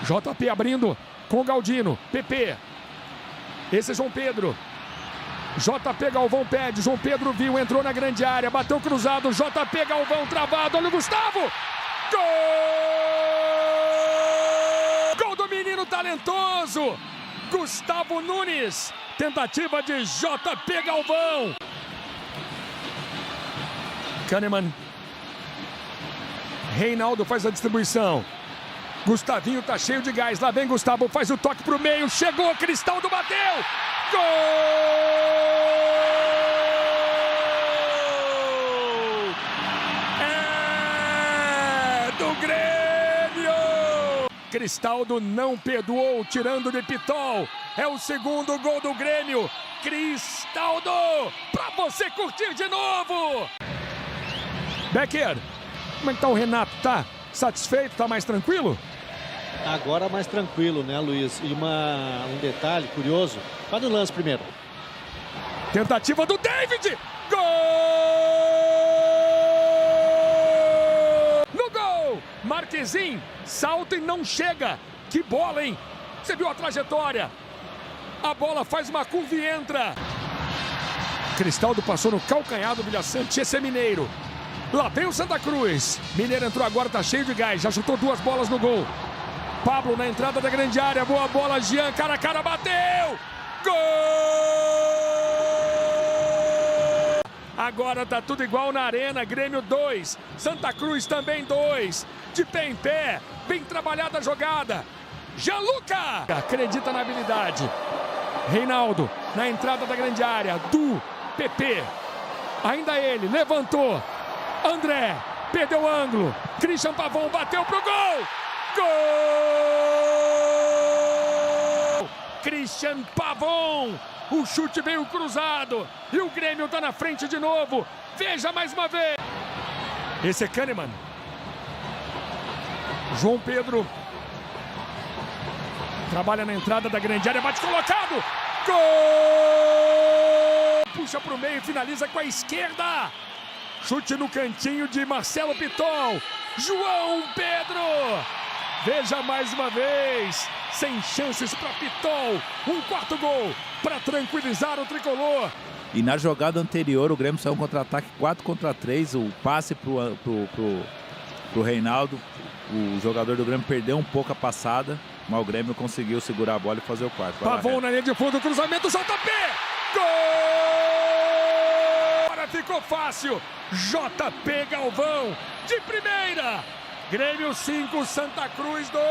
JP abrindo com o Galdino. PP. Esse é João Pedro. JP Galvão pede. João Pedro viu, entrou na grande área. Bateu cruzado. JP Galvão travado. Olha o Gustavo. Gol! Gol do menino talentoso. Gustavo Nunes. Tentativa de JP Galvão. Kahneman. Reinaldo faz a distribuição. Gustavinho tá cheio de gás. Lá vem Gustavo, faz o toque pro meio. Chegou, Cristaldo bateu. Gol! É do Grêmio! Cristaldo não perdoou, tirando de Pitol. É o segundo gol do Grêmio. Cristaldo, pra você curtir de novo. Becker, como é que tá o Renato? Tá satisfeito? Tá mais tranquilo? Agora mais tranquilo, né, Luiz? E um detalhe curioso. Vai no lance primeiro. Tentativa do David! Gol! No gol! Marquezin salta e não chega. Que bola, hein? Você viu a trajetória? A bola faz uma curva e entra. Cristaldo passou no calcanhar do Vilhaçante. Esse é Mineiro. Lá vem o Santa Cruz. Mineiro entrou agora, tá cheio de gás. Já chutou 2 bolas no gol. Pablo na entrada da grande área. Boa bola, Jean. Cara a cara, bateu! Gol! Agora tá tudo igual na arena. Grêmio 2. Santa Cruz também 2. De pé em pé. Bem trabalhada a jogada. Gianluca! Acredita na habilidade. Reinaldo na entrada da grande área. Du, PP. Ainda ele. Levantou. André. Perdeu o ângulo. Christian Pavão bateu pro gol. Gol! Christian Pavão. O chute veio cruzado. E o Grêmio tá na frente de novo. Veja mais uma vez. Esse é Kahneman. João Pedro. Trabalha na entrada da grande área. Bate colocado. Gol! Puxa pro meio e finaliza com a esquerda. Chute no cantinho de Marcelo Pitol. João Pedro. Veja mais uma vez. Sem chances para Pitol. Um 4º gol para tranquilizar o tricolor. E na jogada anterior o Grêmio saiu um contra-ataque 4 contra 3. O passe pro Reinaldo. O jogador do Grêmio perdeu um pouco a passada. Mas o Grêmio conseguiu segurar a bola e fazer o 4. Pavão na linha de fundo. Cruzamento. JP. Gol! Agora ficou fácil. JP Galvão. De primeira. Grêmio 5, Santa Cruz 2.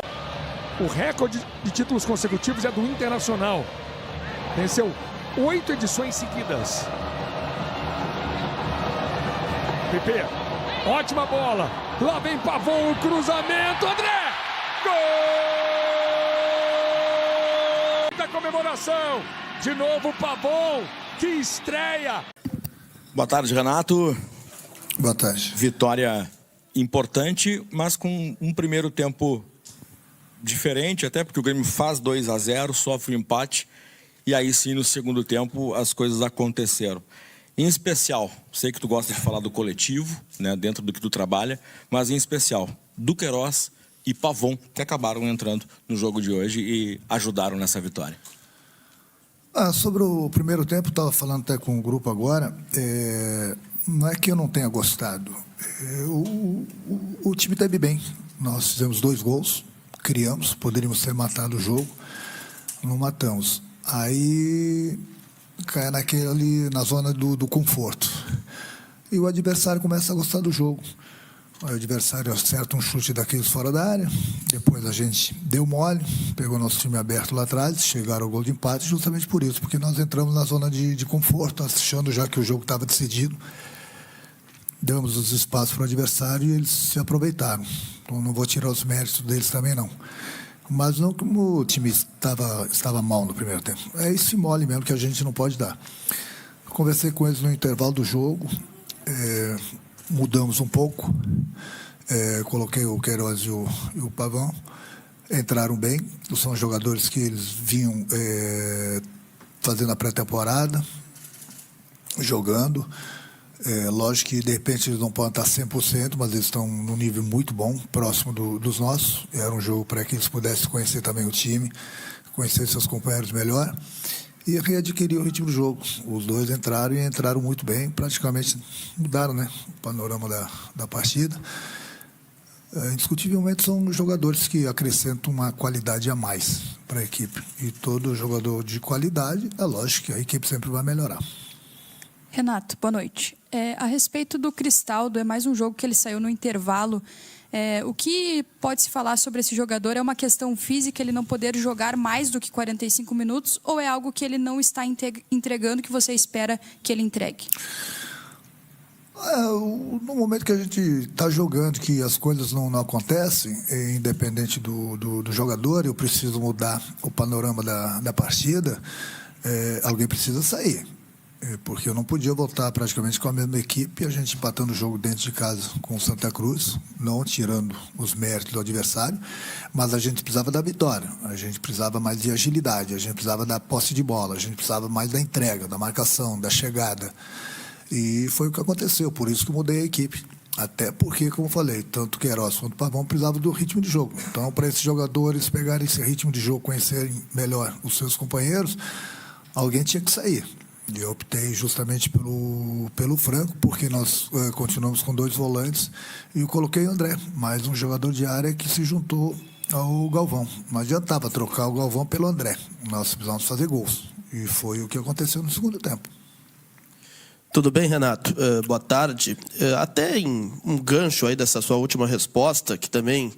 O recorde de títulos consecutivos é do Internacional. Venceu 8 edições seguidas. PP, ótima bola. Lá vem Pavão, o cruzamento. André! Gol! Da comemoração. De novo Pavão. Que estreia. Boa tarde, Renato. Boa tarde. Vitória importante, mas com um primeiro tempo diferente, até porque o Grêmio faz 2-0, sofre um empate, e aí sim, no segundo tempo, as coisas aconteceram. Em especial, sei que tu gosta de falar do coletivo, né, dentro do que tu trabalha, mas em especial, Duqueiroz e Pavão, que acabaram entrando no jogo de hoje e ajudaram nessa vitória. Sobre o primeiro tempo, estava falando até com o grupo agora, não é que eu não tenha gostado. O time teve bem. Nós fizemos 2 gols, criamos, poderíamos ter matado o jogo, não matamos. Aí cai na zona do conforto. E o adversário começa a gostar do jogo. O adversário acerta um chute daqueles fora da área, depois a gente deu mole, pegou nosso time aberto lá atrás, chegaram ao gol de empate justamente por isso, porque nós entramos na zona de conforto, achando já que o jogo estava decidido. Damos os espaços para o adversário e eles se aproveitaram. Então não vou tirar os méritos deles também não. Mas não como o time estava mal no primeiro tempo. É esse mole mesmo que a gente não pode dar. Conversei com eles no intervalo do jogo, mudamos um pouco, coloquei o Queiroz e o Pavão, entraram bem, são jogadores que eles vinham fazendo a pré-temporada, jogando, Lógico que de repente eles não podem estar 100%, mas eles estão num nível muito bom, próximo dos nossos. Era um jogo para que eles pudessem conhecer também o time, conhecer seus companheiros melhor e readquirir o ritmo do jogo. Os dois entraram e entraram muito bem, praticamente mudaram, né, o panorama da partida. Indiscutivelmente são jogadores que acrescentam uma qualidade a mais para a equipe. E todo jogador de qualidade, é lógico que a equipe sempre vai melhorar. Renato, boa noite. A respeito do Cristaldo, é mais um jogo que ele saiu no intervalo. O que pode se falar sobre esse jogador? É uma questão física, ele não poder jogar mais do que 45 minutos? Ou é algo que ele não está entregando, que você espera que ele entregue? No momento que a gente está jogando, que as coisas não acontecem, independente do jogador, eu preciso mudar o panorama da partida, alguém precisa sair. Porque eu não podia voltar praticamente com a mesma equipe, a gente empatando o jogo dentro de casa com o Santa Cruz, não tirando os méritos do adversário, mas a gente precisava da vitória, a gente precisava mais de agilidade, a gente precisava da posse de bola, a gente precisava mais da entrega, da marcação, da chegada. E foi o que aconteceu, por isso que eu mudei a equipe. Até porque, como eu falei, tanto o Queiroz quanto o Pavão precisavam do ritmo de jogo. Então, para esses jogadores pegarem esse ritmo de jogo, conhecerem melhor os seus companheiros, alguém tinha que sair. E eu optei justamente pelo Franco, porque nós continuamos com 2 volantes, e eu coloquei o André, mais um jogador de área que se juntou ao Galvão. Não adiantava trocar o Galvão pelo André, nós precisávamos fazer gols. E foi o que aconteceu no segundo tempo. Tudo bem, Renato? Boa tarde. Até em um gancho aí dessa sua última resposta, que também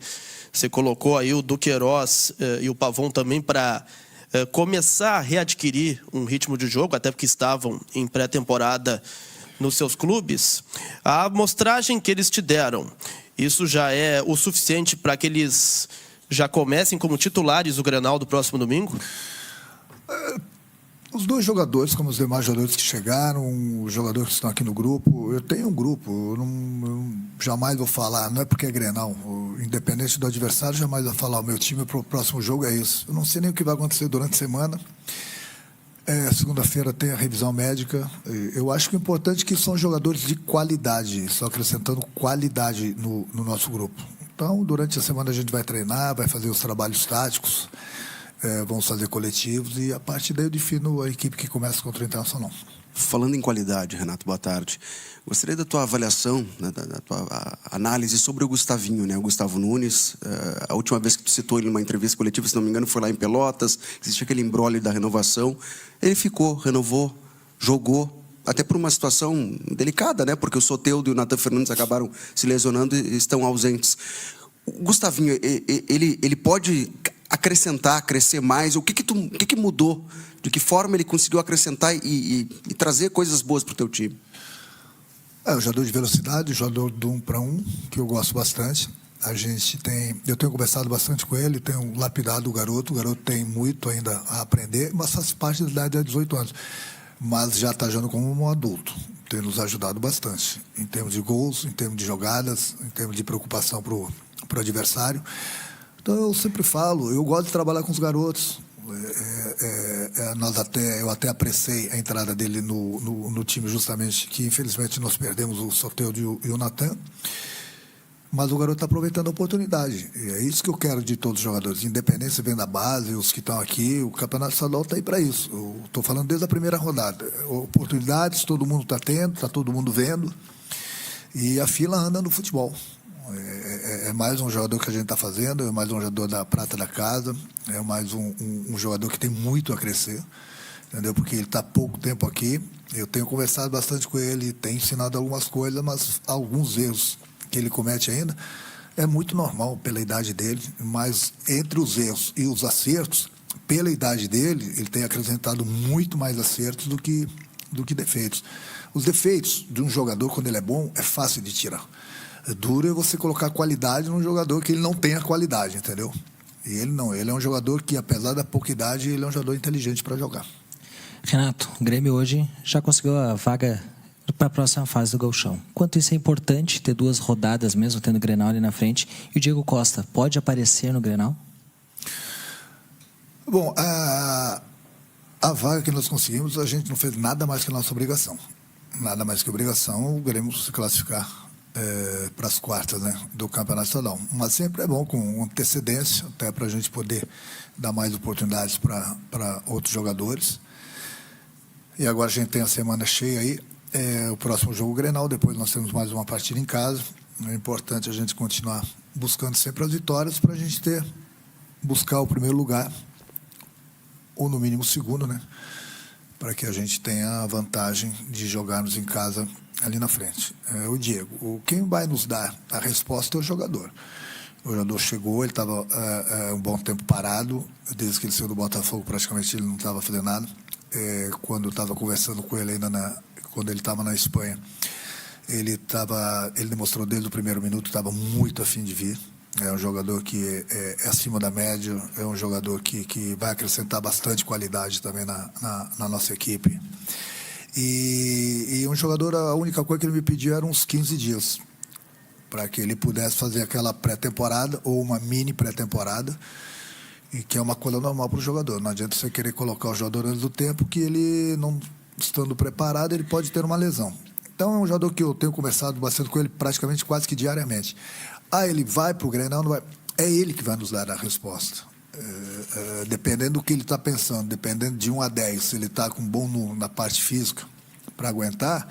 você colocou aí o Duqueiroz e o Pavão também para começar a readquirir um ritmo de jogo, até porque estavam em pré-temporada nos seus clubes. A amostragem que eles te deram, isso já é o suficiente para que eles já comecem como titulares do Grenal do próximo domingo? Os 2 jogadores, como os demais jogadores que chegaram, os jogadores que estão aqui no grupo, eu tenho um grupo, eu jamais vou falar, não é porque é Grenal, independente do adversário, jamais vou falar, o meu time para o próximo jogo é isso. Eu não sei nem o que vai acontecer durante a semana. Segunda-feira tem a revisão médica. Eu acho que o importante é que são jogadores de qualidade, só acrescentando qualidade no nosso grupo. Então, durante a semana a gente vai treinar, vai fazer os trabalhos táticos, vamos fazer coletivos e a partir daí eu defino a equipe que começa contra o Internacional. Falando em qualidade, Renato, boa tarde. Gostaria da tua avaliação, né, da tua análise sobre o Gustavinho, né, o Gustavo Nunes. A última vez que tu citou ele numa entrevista coletiva, se não me engano, foi lá em Pelotas. Existia aquele imbróglio da renovação. Ele ficou, renovou, jogou, até por uma situação delicada, né, porque o Soteldo e o Nathan Fernandes acabaram se lesionando e estão ausentes. O Gustavinho, ele pode acrescentar, crescer mais? O que mudou? De que forma ele conseguiu acrescentar e trazer coisas boas para o teu time? O jogador de velocidade, o jogador do 1 para 1, que eu gosto bastante. Eu tenho conversado bastante com ele, tenho lapidado o garoto tem muito ainda a aprender, mas faz parte da idade de 18 anos. Mas já está jogando como um adulto, tem nos ajudado bastante, em termos de gols, em termos de jogadas, em termos de preocupação para o adversário. Então, eu sempre falo, eu gosto de trabalhar com os garotos. Eu até apreciei a entrada dele no time, justamente, que infelizmente nós perdemos o Soteldo e o Nathan. Mas o garoto está aproveitando a oportunidade. E é isso que eu quero de todos os jogadores. Independente se vem da base, os que estão aqui, o Campeonato Estadual está aí para isso. Eu estou falando desde a primeira rodada. Oportunidades, todo mundo está tendo, está todo mundo vendo. E a fila anda no futebol. É mais um jogador que a gente está fazendo, é mais um jogador da prata da casa, é mais um jogador que tem muito a crescer, entendeu? Porque ele está há pouco tempo aqui, eu tenho conversado bastante com ele, tenho ensinado algumas coisas, mas alguns erros que ele comete ainda é muito normal pela idade dele, mas entre os erros e os acertos, pela idade dele, ele tem acrescentado muito mais acertos do que defeitos. Os defeitos de um jogador, quando ele é bom, é fácil de tirar. Duro é você colocar qualidade num jogador que ele não tem a qualidade, entendeu? E ele não, ele é um jogador que, apesar da pouca idade, ele é um jogador inteligente para jogar. Renato, o Grêmio hoje já conseguiu a vaga para a próxima fase do Gauchão. Quanto isso é importante ter 2 rodadas, mesmo tendo o Grenal ali na frente. E o Diego Costa pode aparecer no Grenal? Bom, a vaga que nós conseguimos, a gente não fez nada mais que a nossa obrigação. nada mais que obrigação o Grêmio se classificar para as quartas, né, do Campeonato Estadual. Mas sempre é bom com antecedência, até para a gente poder dar mais oportunidades para outros jogadores. E agora a gente tem a semana cheia aí. O próximo jogo, o Grenal, depois nós temos mais uma partida em casa. É importante a gente continuar buscando sempre as vitórias para a gente buscar o primeiro lugar, ou no mínimo o segundo, né? Para que a gente tenha a vantagem de jogarmos em casa ali na frente. O Diego, quem vai nos dar a resposta é o jogador. O jogador chegou, ele estava um bom tempo parado, desde que ele saiu do Botafogo praticamente ele não estava fazendo nada. Quando eu estava conversando com ele ainda quando ele estava na Espanha, ele demonstrou desde o primeiro minuto que estava muito afim de vir. É um jogador que é acima da média, é um jogador que vai acrescentar bastante qualidade também na nossa equipe. E um jogador, a única coisa que ele me pediu era uns 15 dias, para que ele pudesse fazer aquela pré-temporada ou uma mini pré-temporada, e que é uma coisa normal para o jogador. Não adianta você querer colocar o jogador antes do tempo, que ele, não estando preparado, ele pode ter uma lesão. Então é um jogador que eu tenho conversado bastante com ele praticamente quase que diariamente. Ele vai para o Grenal, não vai. É ele que vai nos dar a resposta. Dependendo do que ele está pensando, dependendo de 1 a 10, se ele está com bom na parte física para aguentar,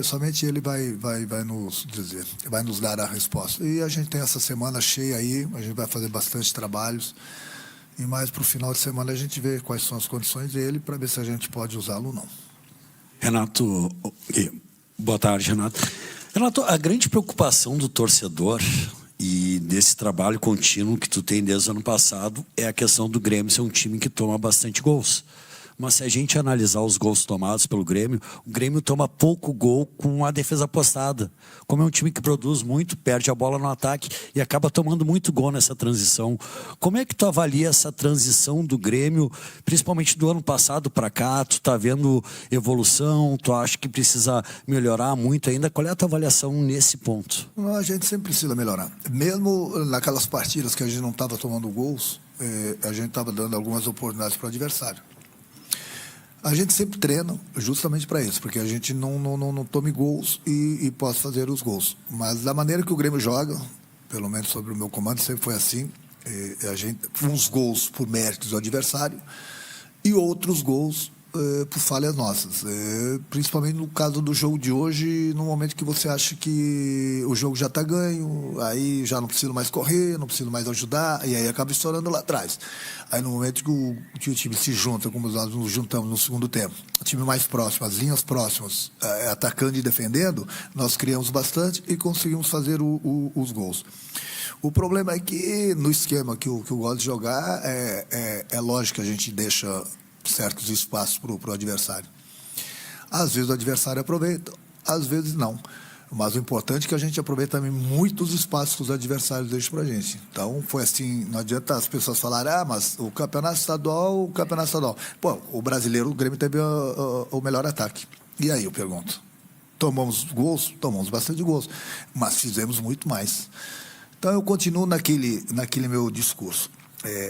somente ele vai nos dizer, vai nos dar a resposta. E a gente tem essa semana cheia aí, a gente vai fazer bastante trabalhos, e mais para o final de semana a gente vê quais são as condições dele para ver se a gente pode usá-lo ou não. Renato, boa tarde, Renato. Renato, a grande preocupação do torcedor e desse trabalho contínuo que tu tem desde o ano passado é a questão do Grêmio ser um time que toma bastante gols. Mas se a gente analisar os gols tomados pelo Grêmio, o Grêmio toma pouco gol com a defesa postada. Como é um time que produz muito, perde a bola no ataque e acaba tomando muito gol nessa transição. Como é que tu avalia essa transição do Grêmio, principalmente do ano passado para cá? Tu tá vendo evolução? Tu acha que precisa melhorar muito ainda? Qual é a tua avaliação nesse ponto? A gente sempre precisa melhorar. Mesmo naquelas partidas que a gente não estava tomando gols, a gente estava dando algumas oportunidades para o adversário. A gente sempre treina justamente para isso, porque a gente não tome gols e possa fazer os gols. Mas da maneira que o Grêmio joga, pelo menos sobre o meu comando, sempre foi assim. A gente, uns gols por méritos do adversário e outros gols por falhas nossas. Principalmente no caso do jogo de hoje, no momento que você acha que o jogo já está ganho, aí já não precisa mais correr, não precisa mais ajudar, e aí acaba estourando lá atrás. Aí no momento que o time se junta, como nós nos juntamos no segundo tempo, o time mais próximo, as linhas próximas, atacando e defendendo, nós criamos bastante e conseguimos fazer os gols. O problema é que no esquema que eu gosto de jogar, é lógico que a gente deixa certos espaços para o adversário. Às vezes o adversário aproveita, às vezes não. Mas o importante é que a gente aproveita também muitos espaços que os adversários deixam para a gente. Então, foi assim, não adianta as pessoas falarem, mas o campeonato estadual. Pô, o brasileiro, o Grêmio teve o melhor ataque. E aí, eu pergunto, tomamos gols? Tomamos bastante gols, mas fizemos muito mais. Então, eu continuo naquele meu discurso.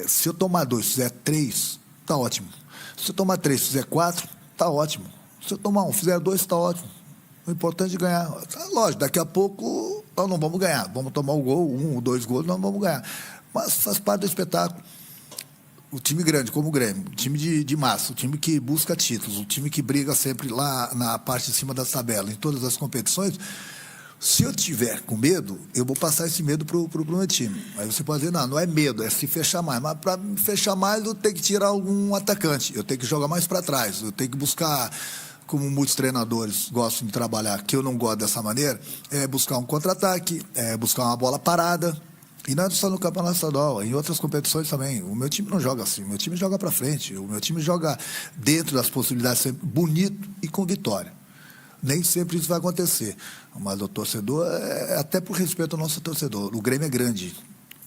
Se eu tomar 2, fizer 3, tá ótimo. Se eu tomar 3, fizer 4, tá ótimo. Se eu tomar 1, fizer 2, tá ótimo. O importante é ganhar. Lógico, daqui a pouco nós não vamos ganhar. Vamos tomar o gol, 1 ou 2 gols, nós não vamos ganhar. Mas faz parte do espetáculo. O time grande, como o Grêmio, o time de massa, o time que busca títulos, o time que briga sempre lá na parte de cima da tabela, em todas as competições. Se eu tiver com medo, eu vou passar esse medo para o meu time. Aí você pode dizer, não é medo, é se fechar mais. Mas para me fechar mais, eu tenho que tirar algum atacante, eu tenho que jogar mais para trás, eu tenho que buscar, como muitos treinadores gostam de trabalhar, que eu não gosto dessa maneira, buscar um contra-ataque, buscar uma bola parada. E não é só no Campeonato Estadual, em outras competições também. O meu time não joga assim, o meu time joga para frente, o meu time joga dentro das possibilidades, sempre bonito e com vitória. Nem sempre isso vai acontecer, mas o torcedor, até por respeito ao nosso torcedor, o Grêmio é grande,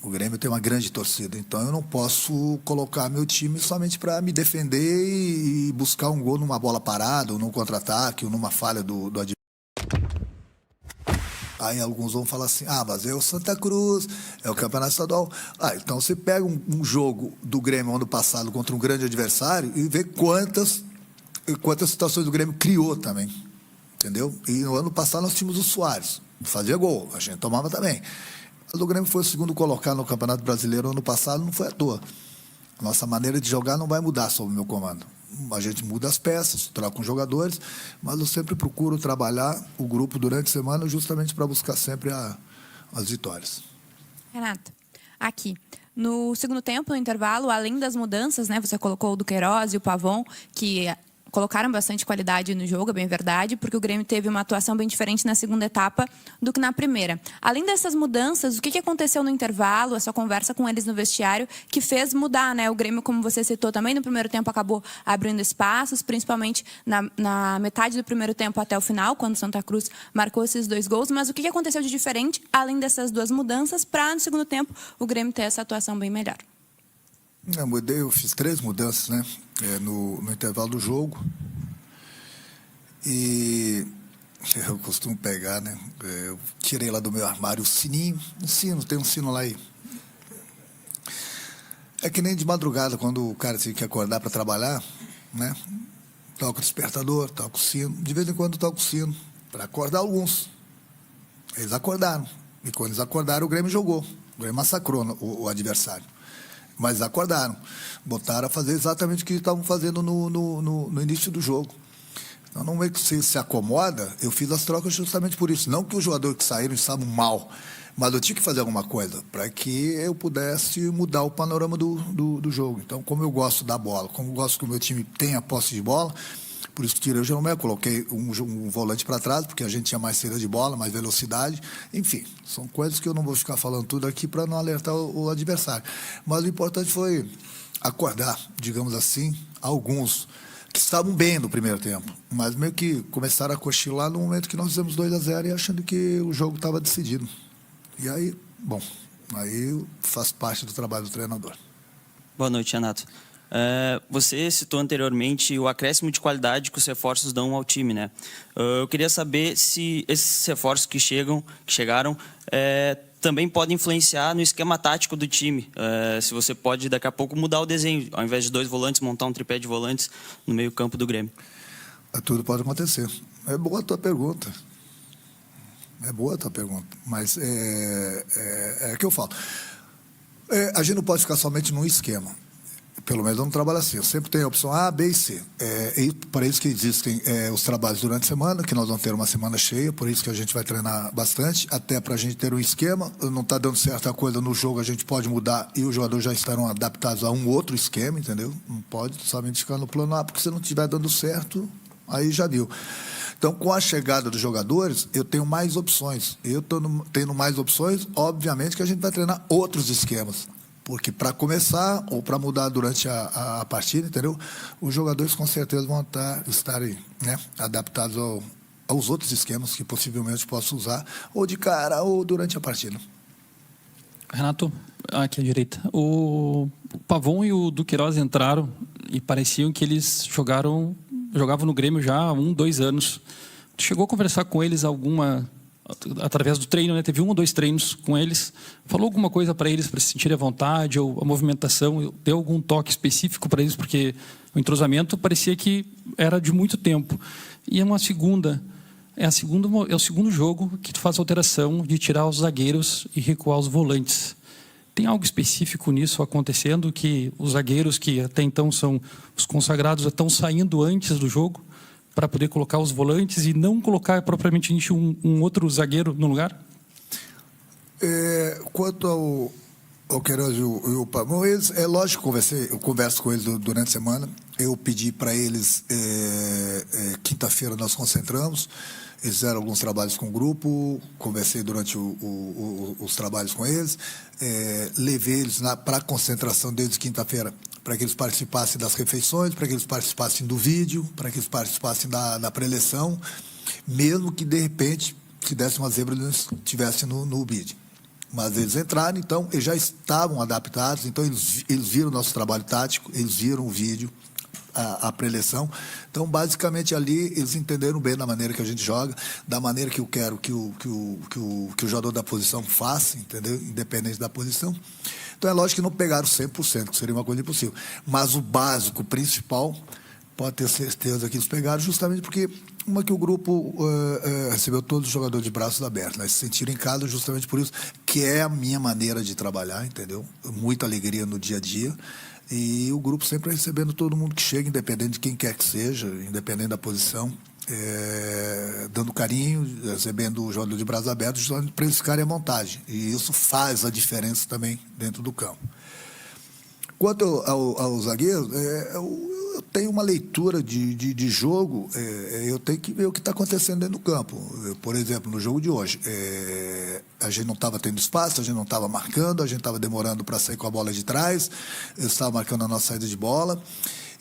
o Grêmio tem uma grande torcida, então eu não posso colocar meu time somente para me defender e buscar um gol numa bola parada, ou num contra-ataque, ou numa falha do adversário. Aí alguns vão falar assim, mas é o Santa Cruz, é o Campeonato Estadual. Então você pega um jogo do Grêmio ano passado contra um grande adversário e vê quantas quantas situações o Grêmio criou também, entendeu? E no ano passado nós tínhamos o Soares, fazia gol, a gente tomava também. Mas o Grêmio foi o segundo colocado no Campeonato Brasileiro ano passado, não foi à toa. A nossa maneira de jogar não vai mudar sob o meu comando. A gente muda as peças, troca os jogadores, mas eu sempre procuro trabalhar o grupo durante a semana justamente para buscar sempre as vitórias. Renato, aqui, no segundo tempo, no intervalo, além das mudanças, né, você colocou o Duqueiroz e o Pavon, que colocaram bastante qualidade no jogo, é bem verdade, porque o Grêmio teve uma atuação bem diferente na segunda etapa do que na primeira. Além dessas mudanças, o que aconteceu no intervalo, essa conversa com eles no vestiário, que fez mudar, né? O Grêmio, como você citou também, no primeiro tempo acabou abrindo espaços, principalmente na metade do primeiro tempo até o final, quando o Santa Cruz marcou esses 2 gols. Mas o que aconteceu de diferente, além dessas 2 mudanças, para no segundo tempo o Grêmio ter essa atuação bem melhor? Eu fiz 3 mudanças, né? No intervalo do jogo. E eu costumo pegar, né? Eu tirei lá do meu armário o sininho. Tem um sino lá aí. É que nem de madrugada, quando o cara tem que acordar para trabalhar, né? Toca o despertador, toca o sino. De vez em quando toca o sino, para acordar alguns. Eles acordaram. E quando eles acordaram, o Grêmio jogou. O Grêmio massacrou o adversário. Mas acordaram, botaram a fazer exatamente o que estavam fazendo no início do jogo. Então, não é que você se acomoda, eu fiz as trocas justamente por isso. Não que os jogadores que saíram estavam mal, mas eu tinha que fazer alguma coisa para que eu pudesse mudar o panorama do jogo. Então, como eu gosto da bola, como eu gosto que o meu time tenha posse de bola, por isso que tirei o Jeromel, coloquei um volante para trás, porque a gente tinha mais saída de bola, mais velocidade. Enfim, são coisas que eu não vou ficar falando tudo aqui para não alertar o adversário. Mas o importante foi acordar, digamos assim, alguns que estavam bem no primeiro tempo, mas meio que começaram a cochilar no momento que nós fizemos 2-0 e achando que o jogo estava decidido. E aí, bom, aí faz parte do trabalho do treinador. Boa noite, Renato. Você citou anteriormente o acréscimo de qualidade que os reforços dão ao time, né? Eu queria saber se esses reforços que chegaram também podem influenciar no esquema tático do time. Se você pode, daqui a pouco, mudar o desenho. Ao invés de 2 volantes, montar um tripé de volantes no meio-campo do Grêmio. Tudo pode acontecer. É boa a tua pergunta. Mas é que eu falo. A gente não pode ficar somente num esquema. Pelo menos eu não trabalho assim. Eu sempre tenho a opção A, B e C. E para isso que existem os trabalhos durante a semana, que nós vamos ter uma semana cheia, por isso que a gente vai treinar bastante, até para a gente ter um esquema. Não está dando certa coisa no jogo, a gente pode mudar e os jogadores já estarão adaptados a um outro esquema, entendeu? Não pode somente ficar no plano A, porque se não estiver dando certo, aí já deu. Então, com a chegada dos jogadores, eu tenho mais opções. Eu tendo mais opções, obviamente que a gente vai treinar outros esquemas. Porque para começar ou para mudar durante a partida, entendeu? Os jogadores com certeza vão estarem, né, adaptados aos outros esquemas que possivelmente posso usar, ou de cara ou durante a partida. Renato, aqui à direita. O Pavon e o Duqueiroz entraram e pareciam que eles jogavam no Grêmio já há 1-2 anos. Tu chegou a conversar com eles através do treino, né? Teve 1 ou 2 treinos com eles. Falou alguma coisa para eles para se sentirem à vontade, ou a movimentação, deu algum toque específico para eles, porque o entrosamento parecia que era de muito tempo. E é o segundo jogo que tu faz a alteração de tirar os zagueiros e recuar os volantes. Tem algo específico nisso acontecendo, que os zagueiros que até então são os consagrados estão saindo antes do jogo para poder colocar os volantes e não colocar propriamente um outro zagueiro no lugar? Quanto ao Queiroz e o Pavon, é lógico que eu converso com eles durante a semana. Eu pedi para eles, quinta-feira nós concentramos, eles fizeram alguns trabalhos com o grupo, conversei durante os trabalhos com eles, levei eles para a concentração desde quinta-feira, para que eles participassem das refeições, para que eles participassem do vídeo, para que eles participassem da preleção, mesmo que, de repente, se desse uma zebra, eles estivessem no vídeo. Mas eles entraram, então, eles já estavam adaptados, então eles viram o nosso trabalho tático, eles viram o vídeo, a preleção. Então, basicamente, ali, eles entenderam bem da maneira que a gente joga, da maneira que eu quero que o jogador da posição faça, entendeu? Independente da posição. Então, é lógico que não pegaram 100%, que seria uma coisa impossível. Mas o básico, o principal, pode ter certeza que eles pegaram, justamente porque que o grupo recebeu todos os jogadores de braços abertos, né? Se sentiram em casa justamente por isso, que é a minha maneira de trabalhar, entendeu? Muita alegria no dia a dia. E o grupo sempre recebendo todo mundo que chega, independente de quem quer que seja, independente da posição, dando carinho, recebendo o jogador de braços abertos, justamente para eles ficarem à vontade. E isso faz a diferença também dentro do campo. Quanto ao zagueiro, eu tenho uma leitura de jogo, eu tenho que ver o que está acontecendo dentro do campo. Por exemplo, no jogo de hoje, a gente não estava tendo espaço, a gente não estava marcando, a gente estava demorando para sair com a bola de trás, eu estava marcando a nossa saída de bola,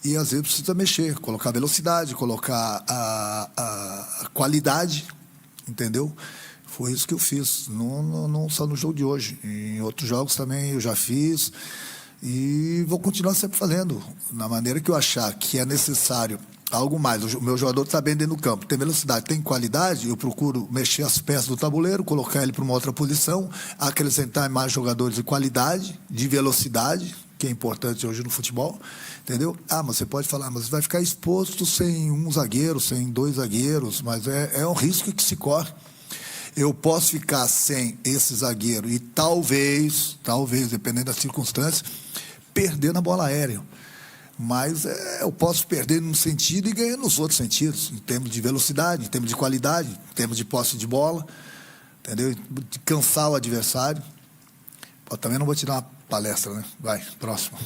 e às vezes precisa mexer, colocar velocidade, colocar a qualidade, entendeu? Foi isso que eu fiz, não só no jogo de hoje, em outros jogos também eu já fiz. E vou continuar sempre fazendo, na maneira que eu achar que é necessário algo mais. O meu jogador está bem dentro do campo, tem velocidade, tem qualidade, eu procuro mexer as peças do tabuleiro, colocar ele para uma outra posição, acrescentar mais jogadores de qualidade, de velocidade, que é importante hoje no futebol, entendeu? Mas você pode falar, mas vai ficar exposto sem um zagueiro, sem dois zagueiros, mas é um risco que se corre. Eu posso ficar sem esse zagueiro e talvez, dependendo das circunstâncias, perder na bola aérea. Mas eu posso perder num sentido e ganhar nos outros sentidos, em termos de velocidade, em termos de qualidade, em termos de posse de bola, entendeu? De cansar o adversário. Também não vou te dar uma palestra, né? Vai, próximo.